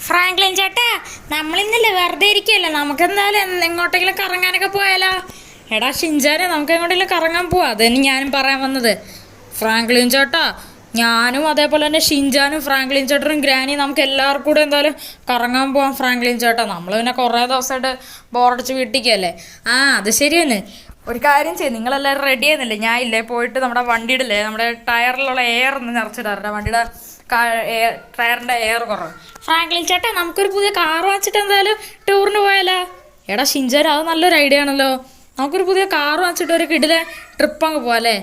Franklin ചേട്ടാ, നമ്മളിന്നല്ലേ വെറുതെ ഇരിക്കുകയല്ലേ, നമുക്കെന്തായാലും എങ്ങോട്ടെങ്കിലും കറങ്ങാനൊക്കെ പോയാലോ? എടാ ഷിൻചാനെ, നമുക്ക് എങ്ങോട്ടെങ്കിലും കറങ്ങാൻ പോവാ. അതന്നെ ഞാനും പറയാൻ വന്നത്. ഫ്രാങ്ക്ലിൻ ചേട്ടാ, ഞാനും അതേപോലെ തന്നെ ഷിൻചാനും ഫ്രാങ്ക്ലിൻ ചേട്ടനും ഗ്രാനിയും നമുക്ക് എല്ലാവർക്കും കൂടെ എന്തായാലും കറങ്ങാൻ പോവാം. ഫ്രാങ്ക്ലിൻ ചേട്ടാ, നമ്മൾ പിന്നെ കുറേ ദിവസമായിട്ട് ബോറടിച്ച് വീട്ടിക്കല്ലേ. അത് ശരിയെന്ന്. ഒരു കാര്യം ചെയ്യും, നിങ്ങളെല്ലാവരും റെഡി ആയിരുന്നില്ലേ? ഞാൻ ഇല്ലേ പോയിട്ട് നമ്മുടെ വണ്ടിയുടെ ഇല്ലേ, നമ്മുടെ ടയറിലുള്ള എയർ ഒന്ന് നിറച്ചിടാറുണ്ട്. വണ്ടിയുടെ ടയറിൻ്റെ എയർ കുറവ്. ഫ്രാങ്ക്ലിൻ ചേട്ടാ, നമുക്കൊരു പുതിയ കാർ വാങ്ങിച്ചിട്ട് എന്തായാലും ടൂറിന് പോയാലോ? എടാ ഷിൻചാൻ, അത് നല്ലൊരു ഐഡിയ ആണല്ലോ. നമുക്കൊരു പുതിയ കാർ വാങ്ങിച്ചിട്ട് ഒരു കിടിലെ ട്രിപ്പ് അങ്ങ് പോകാല്ലേ?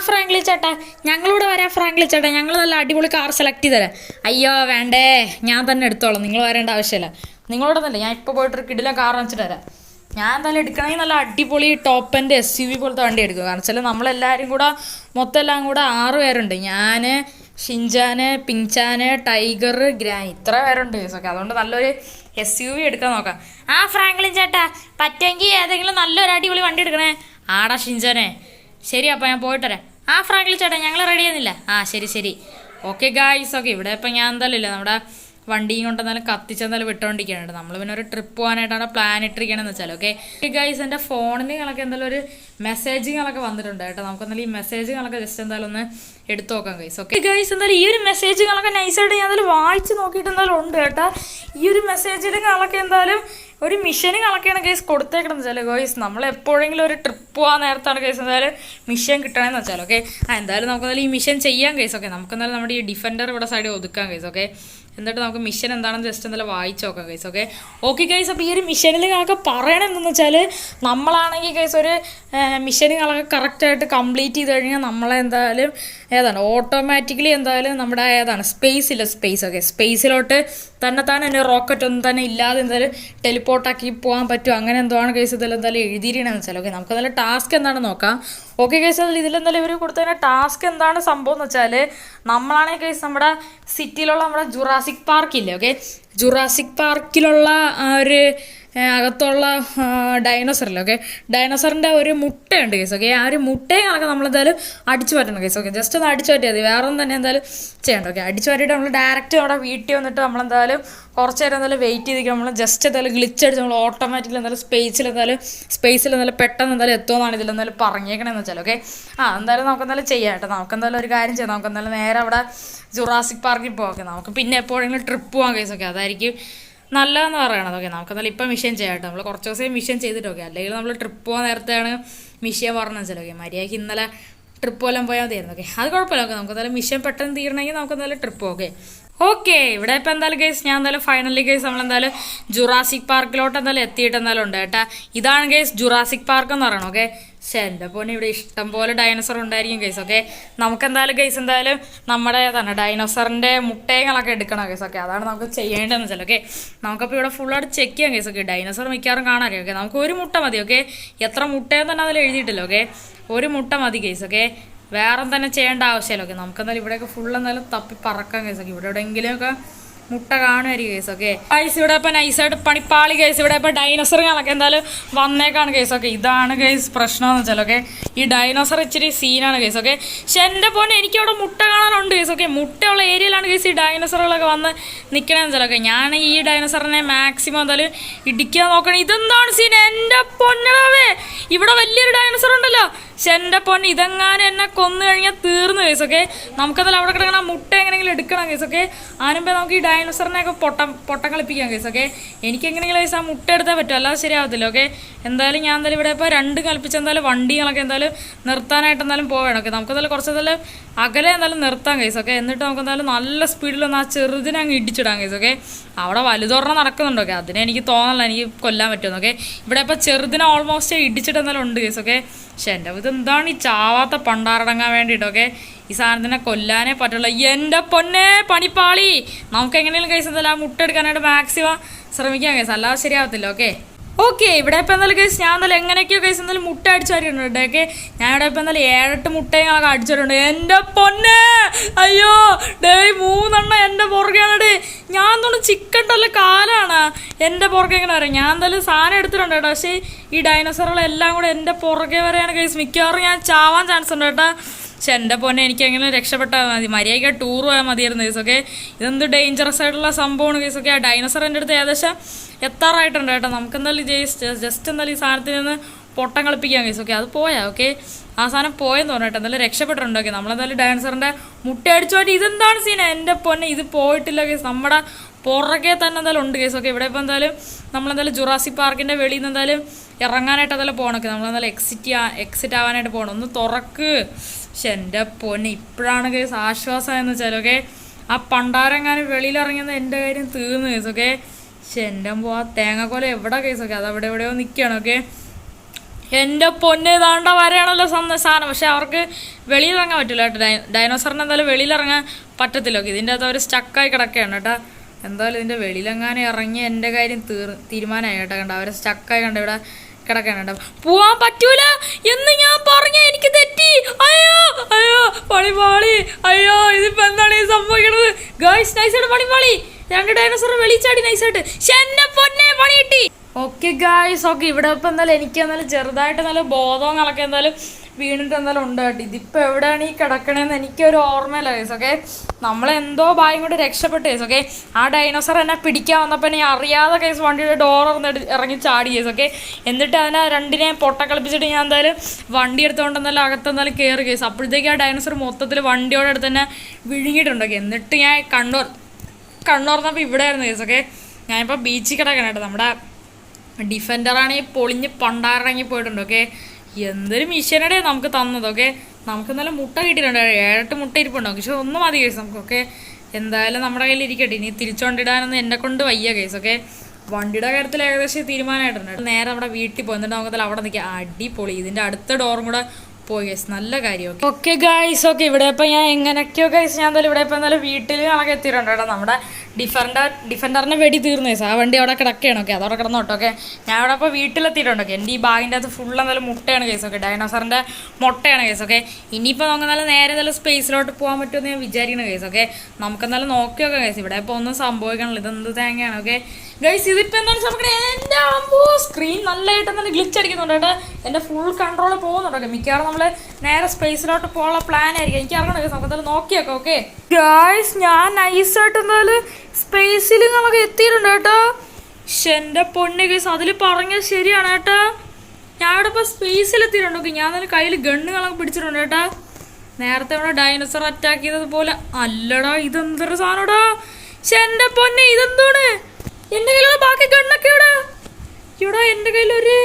ഫ്രാങ്ക്ലിൻ ചേട്ടാ, ഞങ്ങളിവിടെ വരാം. ഫ്രാങ്ക്ലിൻ ചേട്ടാ, ഞങ്ങൾ നല്ല അടിപൊളി കാർ സെലക്ട് ചെയ്ത് തരാം. അയ്യോ വേണ്ടേ, ഞാൻ തന്നെ എടുത്തോളാം, നിങ്ങൾ വരേണ്ട ആവശ്യമില്ല. നിങ്ങളോട് തന്നെ ഞാൻ ഇപ്പോൾ പോയിട്ടൊരു കിടിലെ കാർ വാങ്ങിച്ചിട്ട് തരാം. ഞാൻ എന്തായാലും എടുക്കണമെങ്കിൽ നല്ല അടിപൊളി ടോപ്പ് എൻ്റെ SUV പോലത്തെ വണ്ടി എടുക്കും. കാരണം വെച്ചാൽ നമ്മളെല്ലാവരും കൂടെ മൊത്തം എല്ലാം കൂടെ 6 പേരുണ്ട്. ഞാൻ, ഷിൻചാന്, പിങ്ചാന്, ടൈഗർ, ഗ്രാനി, ഇത്ര പേരുണ്ട് കേസൊക്കെ. അതുകൊണ്ട് നല്ലൊരു SUV എടുക്കാൻ നോക്കാം. ഫ്രാങ്ക്ലിൻ ചേട്ടാ, പറ്റുമെങ്കിൽ ഏതെങ്കിലും നല്ലൊരു അടിപൊളി വണ്ടി എടുക്കണേ. ആടാ ഷിൻചാനെ, ശരി അപ്പോൾ ഞാൻ പോയിട്ട് വരാം. ഫ്രാങ്ക്ലിൻ ചേട്ടാ, ഞങ്ങൾ റെഡി ചെയ്യുന്നില്ല. ശരി. Okay guys, okay. ഇവിടെ ഇപ്പം ഞാൻ എന്തായാലും ഇല്ല, നമ്മുടെ വണ്ടിയും കൊണ്ട് എന്തായാലും കത്തിച്ചെന്തായാലും വിട്ടുകൊണ്ടിരിക്കുകയാണ്. നമ്മൾ പിന്നെ ഒരു ട്രിപ്പ് പോകാനായിട്ടാണ് പ്ലാൻ ഇട്ടിരിക്കണമെന്ന് വെച്ചാൽ. ഓക്കെ ഗൈസ്, എൻ്റെ ഫോണിനൊക്കെ എന്തായാലും ഒരു മെസ്സേജുകളൊക്കെ വന്നിട്ടുണ്ട് കേട്ടോ. നമുക്ക് എന്തായാലും ഈ മെസ്സേജുകളൊക്കെ ജസ്റ്റ് എന്തായാലും ഒന്ന് എടുത്തു നോക്കാം ഗൈസ്. ഓക്കെ ഗൈസ്, എന്തായാലും ഈ ഒരു മെസ്സേജുകളൊക്കെ നൈസായിട്ട് ഞാൻ എന്തായാലും വായിച്ച് നോക്കിയിട്ട് എന്തായാലും ഉണ്ട് കേട്ടോ. ഈ ഒരു മെസ്സേജിലൊക്കെ എന്തായാലും ഒരു മിഷന് കണക്കാണ് ഗൈസ് കൊടുത്തേക്കണം വെച്ചാൽ. ഗൈസ്, നമ്മൾ എപ്പോഴെങ്കിലും ഒരു ട്രിപ്പ് പോകാൻ നേരത്താണ് ഗൈസ് എന്തായാലും മിഷൻ കിട്ടണമെന്ന് വെച്ചാൽ. ഓക്കെ എന്തായാലും നമുക്ക് എന്തായാലും ഈ മിഷൻ ചെയ്യാം ഗൈസ്. ഓക്കെ നമുക്ക് എന്തായാലും നമ്മുടെ ഈ ഡിഫൻഡർ ഇവിടെ സൈഡിൽ ഒതുക്കാം ഗൈസ്. ഓക്കെ എന്നിട്ട് നമുക്ക് മിഷൻ എന്താണെന്ന് ജസ്റ്റ് എന്തായാലും വായിച്ച് നോക്കാം ഗൈസ്. ഓക്കെ ഗൈസ്, അപ്പോൾ ഈ ഒരു മിഷനിൽ കണക്ക് പറയണമെന്ന് വെച്ചാൽ, നമ്മളാണെങ്കിൽ ഗൈസ് ഒരു മിഷനുകളൊക്കെ കറക്റ്റായിട്ട് കംപ്ലീറ്റ് ചെയ്ത് കഴിഞ്ഞാൽ നമ്മളെന്തായാലും ഓട്ടോമാറ്റിക്കലി എന്തായാലും നമ്മുടെ സ്പേസ്. ഓക്കെ സ്പേസിലോട്ട് തന്നെ റോക്കറ്റ് ഒന്നും തന്നെ ഇല്ലാതെ എന്തായാലും ടെലിപ്പോർട്ടാക്കി പോകാൻ പറ്റും. അങ്ങനെ എന്തോ ആണ് ഗൈസ് ഇതിൽ എന്തായാലും എഴുതിയിരിക്കണമെന്ന് വെച്ചാൽ. ഓക്കെ നമുക്ക് എന്തായാലും ടാസ്ക് എന്താണെന്ന് നോക്കാം. ഓക്കെ ഗൈസ്, അതിൽ ഇതിലെന്തായാലും ഇവർ കൊടുത്തതിൻ്റെ ടാസ്ക് എന്താണ് സംഭവം എന്ന് വെച്ചാൽ, നമ്മളാണെങ്കിൽ ഗൈസ് നമ്മുടെ സിറ്റിയിലുള്ള നമ്മുടെ ജുറാസിക് പാർക്കില്ലേ, ഓക്കെ ജുറാസിക് പാർക്കിലുള്ള ഒരു അകത്തുള്ള ഡൈനോസറില്ലേ, ഓക്കെ ഡൈനോസറിൻ്റെ ഒരു മുട്ടയുണ്ട് കേസ്. ഓക്കെ ആ ഒരു മുട്ടയെ കണക്ക് നമ്മളെന്തായാലും അടിച്ചു പറ്റണം കേസ്. ഓക്കെ ജസ്റ്റ് ഒന്ന് അടിച്ചു പറ്റിയാൽ മതി, വേറെ ഒന്നും തന്നെ എന്തായാലും ചെയ്യണ്ട. ഓക്കെ അടിച്ചു പറ്റിയിട്ട് നമ്മൾ ഡയറക്റ്റ് അവിടെ വീട്ടിൽ വന്നിട്ട് നമ്മളെന്തായാലും കുറച്ച് നേരം എന്തായാലും വെയിറ്റ് ചെയ്തിരിക്കും. നമ്മൾ ജസ്റ്റ് എന്തായാലും ഗ്ലിച്ചടിച്ച് നമ്മൾ ഓട്ടോമാറ്റിക്കലി എന്തായാലും സ്പേസിൽ എന്തായാലും പെട്ടെന്ന് എന്തായാലും എത്തുമെന്നാണ് ഇതിലെന്തായാലും പറഞ്ഞേക്കണമെന്ന് വെച്ചാൽ. ഓക്കെ എന്തായാലും നമുക്കെന്തായാലും ചെയ്യാം കേട്ടോ. നമുക്കെന്തായാലും ഒരു കാര്യം ചെയ്യാം, നമുക്കെന്തായാലും നേരെ അവിടെ ജുറാസിക് പാർക്കിൽ പോകാം. നമുക്ക് പിന്നെ എപ്പോഴെങ്കിലും ട്രിപ്പ് പോകാം കേസ്. ഓക്കെ അതായിരിക്കും നല്ലതെന്ന് പറയണത്. ഓക്കെ നമുക്ക് എന്തായാലും ഇപ്പം മിഷൻ ചെയ്യാം കേട്ടോ. നമ്മൾ കുറച്ച് ദിവസം മിഷൻ ചെയ്തിട്ട്. ഓക്കെ അല്ലെങ്കിൽ നമ്മൾ ട്രിപ്പ് പോകാൻ നേരത്തെയാണ് മിഷൻ പറഞ്ഞത് വെച്ചാൽ. ഓക്കെ മര്യാദയ്ക്ക് ഇന്നലെ ട്രിപ്പ് എല്ലാം പോയാൽ മതിയായിരുന്നു. ഓക്കെ അത് കുഴപ്പമില്ല. ഓക്കെ നമുക്ക് എന്തായാലും മിഷൻ പെട്ടെന്ന് തീരണമെങ്കിൽ നമുക്ക് എന്തായാലും ട്രിപ്പ്. ഓക്കെ ഇവിടെ ഇപ്പം എന്തായാലും ഗൈസ് ഞാൻ എന്തായാലും ഫൈനലി ഗൈസ് നമ്മളെന്തായാലും ജുറാസിക് പാർക്കിലോട്ട് എന്തായാലും എത്തിയിട്ട് എന്തായാലും ഉണ്ട് കേട്ടാ. ഇതാണ് ഗൈസ് ജുറാസിക് പാർക്ക് എന്ന് പറയണം. ഓക്കെ എൻ്റെ പോലെ ഇവിടെ ഇഷ്ടം പോലെ ഡൈനോസർ ഉണ്ടായിരിക്കും ഗൈസ്. ഓക്കെ നമുക്ക് എന്തായാലും ഗൈസ് എന്തായാലും നമ്മുടെ ഡൈനോസറിൻ്റെ മുട്ടയങ്ങളൊക്കെ എടുക്കണം ഗൈസ്. ഓക്കെ അതാണ് നമുക്ക് ചെയ്യേണ്ടതെന്ന് വെച്ചാൽ. ഓക്കെ നമുക്കപ്പോൾ ഇവിടെ ഫുള്ളായിട്ട് ചെക്ക് ചെയ്യാം ഗൈസ്. ഓക്കെ ഡൈനോസർ മിക്കവാറും കാണാറിയോ. ഓക്കെ നമുക്ക് ഒരു മുട്ട മതി. ഓക്കെ എത്ര മുട്ടയെന്ന് തന്നെ അതിൽ എഴുതിയിട്ടില്ല. ഓക്കെ ഒരു മുട്ട മതി ഗൈസ്. ഓക്കെ വേറെ തന്നെ ചെയ്യേണ്ട ആവശ്യമില്ല. ഓക്കെ നമുക്ക് എന്തായാലും ഇവിടെയൊക്കെ ഫുൾ എന്തായാലും തപ്പി പറക്കാം കേസ്. ഓക്കെ ഇവിടെ എവിടെയെങ്കിലുമൊക്കെ മുട്ട കാണുമായിരിക്കും കേസ്. ഓക്കെ ഗൈസ് ഇവിടെ ഇപ്പം നൈസായിട്ട് പണിപ്പാളി കേസ്. ഇവിടെ ഇപ്പം ഡൈനോസറുകളൊക്കെ എന്തായാലും വന്നേക്കാണ് കേസ്. ഓക്കെ ഇതാണ് കേസ് പ്രശ്നമെന്ന് വെച്ചാൽ. ഓക്കെ ഈ ഡൈനോസർ ഇച്ചിരി സീനാണ് കേസ്. ഓക്കെ പക്ഷെ എൻ്റെ പോലെ എനിക്ക് അവിടെ മുട്ട കാണാനുണ്ട് കേസ്. ഓക്കെ മുട്ടയുള്ള ഏരിയയിലാണ് കേസ് ഈ ഡൈനോസറുകളൊക്കെ വന്ന് നിൽക്കണമെന്ന് വെച്ചാൽ. ഓക്കെ ഞാൻ ഈ ഡൈനോസറിനെ മാക്സിമം എന്തായാലും ഇടിക്കാൻ നോക്കണം. ഇതെന്താണ് സീൻ, എൻ്റെ പൊന്നടാവേ, ഇവിടെ വലിയൊരു ഡൈനോസർ ഉണ്ടല്ലോ. പക്ഷെ എൻ്റെ പൊന്ന് ഇതെങ്ങാനും എന്നെ കൊന്നു കഴിഞ്ഞാൽ തീർന്നു കേസ്. ഓക്കെ നമുക്കെന്തായാലും അവിടെ കിടക്കണ മുട്ട എങ്ങനെയെങ്കിലും എടുക്കണം കേസ്. ഓക്കെ അതിനുമ്പേ നമുക്ക് ഈ ഡൈനോസറിനെയൊക്കെ പൊട്ടം കളിപ്പിക്കാം കേസ്. ഓക്കെ എനിക്ക് എങ്ങനെയെങ്കിലും കേസ് ആ മുട്ട എടുത്താൽ പറ്റും, അല്ലാതെ ശരിയാവത്തില്ല. ഓക്കെ എന്തായാലും ഞാൻ എന്തായാലും ഇവിടെ ഇപ്പോൾ 2 കൽപ്പിച്ച് എന്തായാലും വണ്ടികളൊക്കെ എന്തായാലും നിർത്താനായിട്ട് എന്തായാലും പോവേണം. ഓക്കെ നമുക്കെന്തായാലും കുറച്ച് എന്തായാലും അകലെ എന്തായാലും നിർത്താം കേസ്. ഓക്കെ എന്നിട്ട് നമുക്ക് എന്തായാലും നല്ല സ്പീഡിലൊന്ന് ആ ചെറുതിനെ അങ്ങ് ഇടിച്ചിടാം കേസ്. ഓക്കെ അവിടെ വലുതൊരെണ്ണം നടക്കുന്നുണ്ട്. ഓക്കെ അതിനെ എനിക്ക് തോന്നല്ല എനിക്ക് കൊല്ലാൻ പറ്റുമെന്ന്. ഓക്കെ ഇവിടെ ഇപ്പോൾ ചെറുതിനെ ഓൾമോസ്റ്റ് ഇടിച്ചിട്ട് എന്തായാലും ഉണ്ട് കേസ്. ഓക്കെ പക്ഷെ എൻ്റെ ഇതെന്താണ് ഈ ചാവാത്ത പണ്ടാറടങ്ങാൻ വേണ്ടിയിട്ട്. ഓക്കെ ഈ സാധനത്തിനെ കൊല്ലാനേ പറ്റുള്ളൂ. എൻ്റെ പൊന്നെ പണിപ്പാളി, നമുക്ക് എങ്ങനെയും കേസ് എന്തായാലും ആ മുട്ട എടുക്കാനായിട്ട് മാക്സിമം ശ്രമിക്കാം കേസ്, അല്ലാതെ ശരിയാവത്തില്ല. ഓക്കെ ഇവിടെ ഇപ്പം എന്തായാലും കേസ് ഞാൻ എന്തായാലും എങ്ങനെയൊക്കെയോ കേസ് എന്തായാലും മുട്ട അടിച്ചു വരിട്ടുണ്ട്. ഓക്കെ ഞാൻ ഇവിടെ ഇപ്പം എന്തായാലും 7-8 മുട്ടയൊക്കെ അടിച്ചിട്ടുണ്ട്. എൻ്റെ പൊന്നെ അയ്യോ 3 എൻ്റെ പുറകെയാണ്. ഞാൻ തോന്നുന്നു ചിക്കട്ടല്ല കാലാണ് എൻ്റെ പുറകെ എങ്ങനെ വരാം. ഞാൻ എന്തായാലും സാധനം എടുത്തിട്ടുണ്ട് കേട്ടോ. പക്ഷേ ഈ ഡൈനോസറുകളെല്ലാം കൂടെ എൻ്റെ പുറകെ വരെയാണ് കേസ്. മിക്കവാറും ഞാൻ ചാവാൻ ചാൻസ് ഉണ്ട് കേട്ടോ. പക്ഷെ എൻ്റെ പൊന്നെ എനിക്ക് എങ്ങനെ രക്ഷപ്പെട്ടാൽ മതി, മര്യാദയ്ക്ക് ടൂർ പോയാൽ മതിയായിരുന്നു കേസൊക്കെ. ഇതെന്ത് ഡേഞ്ചറസ് ആയിട്ടുള്ള സംഭവമാണ് കേസൊക്കെ. ആ ഡൈനോസർ എൻ്റെ അടുത്ത് ഏകദേശം എത്താറായിട്ടുണ്ട് കേട്ടോ. നമുക്ക് എന്തായാലും ജസ്റ്റ് എന്തായാലും ഈ സാധനത്തിൽ നിന്ന് പൊട്ടം കളിപ്പിക്കാൻ കേസൊക്കെ. അത് പോയാ ഓക്കെ, ആ സാധനം പോയെന്ന് തോന്നുന്നു കേട്ടോ. എന്തായാലും രക്ഷപ്പെട്ടിട്ടുണ്ട്. ഓക്കെ, നമ്മളെന്തായാലും ഡൈനോസറിൻ്റെ മുട്ട അടിച്ചു പോയിട്ട് ഇതെന്താണ് സീന എൻ്റെ പൊന്നെ, ഇത് പോയിട്ടില്ല കേസ്. നമ്മുടെ പുറകെ തന്നെ എന്തായാലും ഉണ്ട് കേസ്. ഓക്കെ, ഇവിടെ ഇപ്പോൾ എന്തായാലും നമ്മളെന്തായാലും ജുറാസിക് പാർക്കിൻ്റെ വെളിയിൽ നിന്ന് എന്തായാലും ഇറങ്ങാനായിട്ട് എന്തായാലും പോകണം. ഓക്കെ, നമ്മളെന്തായാലും എക്സിറ്റ് ആവാനായിട്ട് പോകണം. ഒന്ന് തുറക്ക്. പക്ഷെ എൻ്റെ പൊന്നെ ഇപ്പോഴാണ് കേസ് ആശ്വാസമായെന്ന് വെച്ചാൽ. ഓക്കെ, ആ പണ്ടാരെങ്ങാനും വെളിയിലിറങ്ങിയത് എൻ്റെ കാര്യം തീർന്നു കേസ്. ഓക്കെ, പക്ഷെ എൻ്റെ ആ തേങ്ങാക്കോല എവിടെ കേസ്. ഓക്കെ, അത് അവിടെ എവിടെയോ നിൽക്കുകയാണ്. ഓക്കെ, എൻ്റെ പൊന്നെ താണ്ട വരെയാണല്ലോ സാധനം. പക്ഷെ അവർക്ക് വെളിയിലിറങ്ങാൻ പറ്റില്ല കേട്ടോ. ഡൈനോസറിന് എന്തായാലും വെളിയിലിറങ്ങാൻ പറ്റത്തില്ല. ഓക്കെ, ഇതിൻ്റെ അകത്ത് അവർ സ്റ്റക്കായി കിടക്കുകയാണ് കേട്ടോ. എന്തായാലും ഇതിൻ്റെ വെളിയിലെങ്ങാനും ഇറങ്ങി എൻ്റെ കാര്യം തീരുമാനമായി കേട്ടോ. കണ്ട അവരെ സ്റ്റക്കായി കണ്ട ഇവിടെ കിടക്കുകയാണ് കേട്ടോ. പോവാൻ പറ്റൂല എന്ന് ഞാൻ പറഞ്ഞ എനിക്ക് തെറ്റി. അയ്യോ അയ്യോ പണിപാളി. അയ്യോ ഇതിപ്പോൾ എന്താണ് ഈ സംഭവിക്കണത് ഗൈസ്? നൈസായിട്ട് പണിപാളി. 2 ഡൈനോസർ വെളിച്ചാടി നൈസായിട്ട്. എന്നെ പൊന്നെ പണി കിട്ടി. ഓക്കെ ഗായ്സ്, ഓക്കെ ഇവിടെ ഇപ്പം എന്തായാലും എനിക്ക് എന്തായാലും ചെറുതായിട്ട് നല്ല ബോധങ്ങളൊക്കെ എന്തായാലും വീണിട്ട് എന്തായാലും ഉണ്ട് കേട്ടോ. ഇതിപ്പോൾ എവിടെയാണ് ഈ കിടക്കണേന്ന് എനിക്കൊരു ഓർമ്മയില്ല കേസ്. ഓക്കെ, നമ്മളെന്തോ ഭാഗ്യം കൊണ്ട് രക്ഷപ്പെട്ടു കേസ്. ഓക്കെ, ആ ഡൈനോസർ എന്നെ പിടിക്കാൻ വന്നപ്പോൾ ഞാൻ അറിയാതെ കേസ് വണ്ടിയുടെ ഡോർ ഇറങ്ങി ചാടി കേസ്. ഓക്കെ, എന്നിട്ട് അതിനെ രണ്ടിനെയും പൊട്ട കളിപ്പിച്ചിട്ട് ഞാൻ എന്തായാലും വണ്ടി എടുത്തുകൊണ്ട് എന്തായാലും അകത്തെന്തായാലും കയറി കേസ്. അപ്പോഴത്തേക്ക് ആ ഡൈനോസർ മൊത്തത്തിൽ വണ്ടിയോടെ അടുത്ത് തന്നെ വിഴുങ്ങിയിട്ടുണ്ട്. ഓക്കെ, എന്നിട്ട് ഞാൻ കണ്ണുറന്നപ്പോൾ ഇവിടെ ആയിരുന്നു കേസ്. ഓക്കെ, ഞാനിപ്പോൾ ബീച്ചിൽ കിടക്കണം കേട്ടോ. നമ്മുടെ ഡിഫൻഡറാണെങ്കിൽ പൊളിഞ്ഞ് പണ്ടാറിറങ്ങി പോയിട്ടുണ്ട്. ഓക്കെ, എന്തൊരു മിഷനടെ നമുക്ക് തന്നത്. ഓക്കെ, നമുക്ക് നല്ല മുട്ട കിട്ടിയിട്ടുണ്ട്. 7-8 മുട്ട ഇരിപ്പുണ്ടാവും. പക്ഷെ ഒന്നും മതി കേസ് നമുക്ക്. ഓക്കെ, എന്തായാലും നമ്മുടെ കയ്യിൽ ഇരിക്കട്ടെ. ഇനി തിരിച്ചുകൊണ്ടിടാനൊന്നും എന്നെ കൊണ്ട് വയ്യ കേസ്. ഓക്കെ, വണ്ടിയുടെ കാര്യത്തിൽ ഏകദേശം തീരുമാനമായിട്ടുണ്ട്. നേരെ നമ്മുടെ വീട്ടിൽ പോയി എന്നിട്ട് നമുക്ക് അവിടെ നിൽക്കാം. അടിപൊളി. ഇതിൻ്റെ അടുത്ത ഡോറും കൂടെ പോയി ഗൈസ്, നല്ല കാര്യം. ഓക്കെ ഗൈസ്, ഓക്കെ ഇവിടെ ഇപ്പം ഞാൻ എങ്ങനെയൊക്കെയോ ഗൈസ് ഞാൻ എന്തായാലും ഇവിടെ ഇപ്പം എന്തായാലും വീട്ടിൽ കണക്ക് എത്തിയിട്ടുണ്ട് കേട്ടോ. നമ്മുടെ ഡിഫൻഡറിൻ്റെ വെടി തീർന്നു ഗൈസ്. ആ വണ്ടി അവിടെ കിടക്കുകയാണ്. ഓക്കെ, അതവിടെ കിടന്നോട്ടോ. ഓക്കെ, ഞാൻ ഇവിടെ ഇപ്പോൾ വീട്ടിലെത്തിയിട്ടുണ്ട്. ഓക്കെ, എൻ്റെ ഈ ബാഗിൻ്റെ അകത്ത് ഫുൾ എന്തായാലും മുട്ടയാണ് കേസ്. ഓക്കെ, ഡൈനോസറിൻ്റെ മുട്ടയാണ് കേസ്. ഓക്കെ, ഇനിയിപ്പോൾ നമുക്ക് നല്ല നേരെ നല്ല സ്പേസിലോട്ട് പോകാൻ പറ്റുമെന്ന് ഞാൻ വിചാരിക്കണം കേസ്. ഓക്കെ, നമുക്ക് എന്തായാലും നോക്കി നോക്കാം കേസ്. ഇവിടെ ഇപ്പോൾ ഒന്നും സംഭവിക്കണല്ലോ. ഇതെന്ത് തേങ്ങയാണ്. ഓക്കെ ഗൈസ്, ഇതിപ്പോൾ എന്താണ് സംഭവിക്കണേ? എൻ്റെ സ്ക്രീൻ നല്ലതായിട്ട് തന്നെ ഗ്ലിച്ച് അടിക്കുന്നുണ്ട് കേട്ടോ. എൻ്റെ ഫുൾ കൺട്രോൾ പോകുന്നുണ്ട്. ഓക്കെ, മിക്കവാറും നമ്മൾ നേരെ സ്പേസിലോട്ട് പോകാനുള്ള പ്ലാൻ ആയിരിക്കും. എനിക്ക് അറിയണം കേസ്. നമുക്ക് എന്തായാലും നോക്കിയേക്കാം. ഓക്കെ ഗൈസ്, ഞാൻ നൈസായിട്ട് എന്തായാലും സ്പേസിൽ നമുക്ക് എത്തിയിട്ടുണ്ട് കേട്ടോ. പക്ഷെ എൻ്റെ പൊന്നെ കേസ്, അതിൽ പറഞ്ഞത് ശരിയാണ് കേട്ടോ. ഞാൻ ഇവിടെ ഇപ്പോൾ സ്പേസിലെത്തിയിട്ടുണ്ട്. ഓക്കെ, ഞാൻ തന്നെ കയ്യിൽ ഗണ്ണുകളൊക്കെ പിടിച്ചിട്ടുണ്ട് കേട്ടോ. നേരത്തെ ഇവിടെ ഡൈനോസർ അറ്റാക്ക് ചെയ്തതുപോലെ അല്ലടാ. ഇതെന്തൊരു സാധനടാ. പക്ഷെ എൻ്റെ പൊന്നെ ഇതെന്താണ്? എൻ്റെ കയ്യിലുള്ള ബാക്കി ഗണ്ണൊക്കെ ഇവിടെ എൻ്റെ കയ്യിലൊരു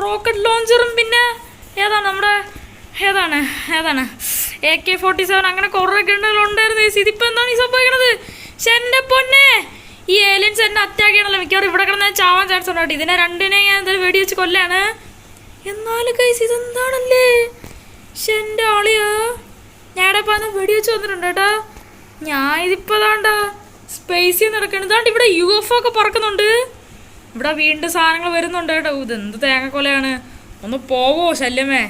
റോക്കറ്റ് ലോഞ്ചറും പിന്നെ ഏതാണ് ഏതാണ് AK-47 അങ്ങനെ കുറേ ഗണ്ണുകളുണ്ടായിരുന്നു. ഇതിപ്പോൾ എന്താണ് ഈ സംഭവിക്കണത്? പക്ഷെ എൻ്റെ പൊന്നെ ഈ ഏലിയൻസ് എന്നെ അറ്റാക്ക് ചെയ്യണല്ലോ. മിക്കവാറും ഇവിടെ കിടന്ന് ചാവാൻ ചാൻസ് ഉണ്ട് കേട്ടോ. ഇതിനെ രണ്ടിനെ ഞാൻ എന്തായാലും വെടി വെച്ച് കൊല്ലാണ്. എന്നാലും കൈസ് ഇതെന്താണല്ലേ? പക്ഷെ എൻ്റെ ആളിയാ ഞാടെ പറഞ്ഞ വെടി വെച്ച് വന്നിട്ടുണ്ട് കേട്ടോ. ഞാൻ ഇതിപ്പോൾ താണ്ട സ്പേസിൽ നടക്കണം. ഇതാണ്ട് ഇവിടെ UFO ഒക്കെ പറക്കുന്നുണ്ട്. ഇവിടെ വീണ്ടും സാധനങ്ങൾ വരുന്നുണ്ട് കേട്ടോ. ഇതെന്ത് തേങ്ങക്കൊലയാണ്. ഒന്ന് പോവോ ശല്യമേ?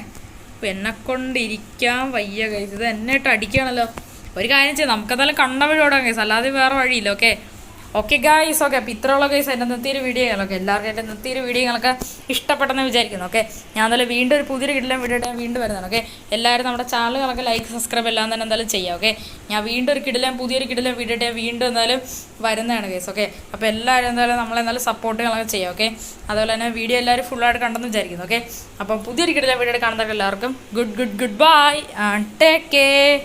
എന്നെ കൊണ്ടിരിക്കാൻ വയ്യ കൈസ്. ഇത് എന്നെ ഇട്ട് അടിക്കുകയാണല്ലോ. ഒരു കാര്യം ചെയ്യാം, നമുക്കെന്തായാലും കണ്ട വഴി ഓടാം കൈസ്, അല്ലാതെ വേറെ വഴിയില്ല. ഓക്കെ ഗൈസ്, ഓക്കെ അപ്പോൾ ഇത്രയുള്ള ഗൈസ് എൻ്റെ നിർത്തിയൊരു വീഡിയോകളൊക്കെ എല്ലാവർക്കും എൻ്റെ നിർത്തിയൊരു വീഡിയോകളൊക്കെ ഇഷ്ടപ്പെട്ടെന്ന് വിചാരിക്കുന്നു. ഓക്കെ, ഞാൻ എന്തായാലും വീണ്ടും ഒരു പുതിയൊരു കിടിലൻ വീഡിയോ ആയിട്ട് വീണ്ടും വരുന്നതാണ്. ഓക്കെ, എല്ലാവരും നമ്മുടെ ചാനലുകളൊക്കെ ലൈക്ക് സബ്സ്ക്രൈബ് എല്ലാം തന്നെ എന്തായാലും ചെയ്യാം. ഓക്കെ, ഞാൻ വീണ്ടും പുതിയൊരു കിടിലൻ വീഡിയോ ആയിട്ട് വീണ്ടും എന്തായാലും വരുന്നതാണ് ഗൈസ്. ഓക്കെ, അപ്പോൾ എല്ലാവരും എന്തായാലും നമ്മളെന്തായാലും സപ്പോർട്ടുകളൊക്കെ ചെയ്യാം. ഓക്കെ, അതുപോലെ തന്നെ വീഡിയോ എല്ലാവരും ഫുള്ളായിട്ട് കണ്ടെന്ന് വിചാരിക്കുന്നു. ഓക്കെ, അപ്പോൾ പുതിയൊരു കിടിലൻ വീഡിയോ കാണുന്നവർക്ക് എല്ലാവർക്കും good bye and take care.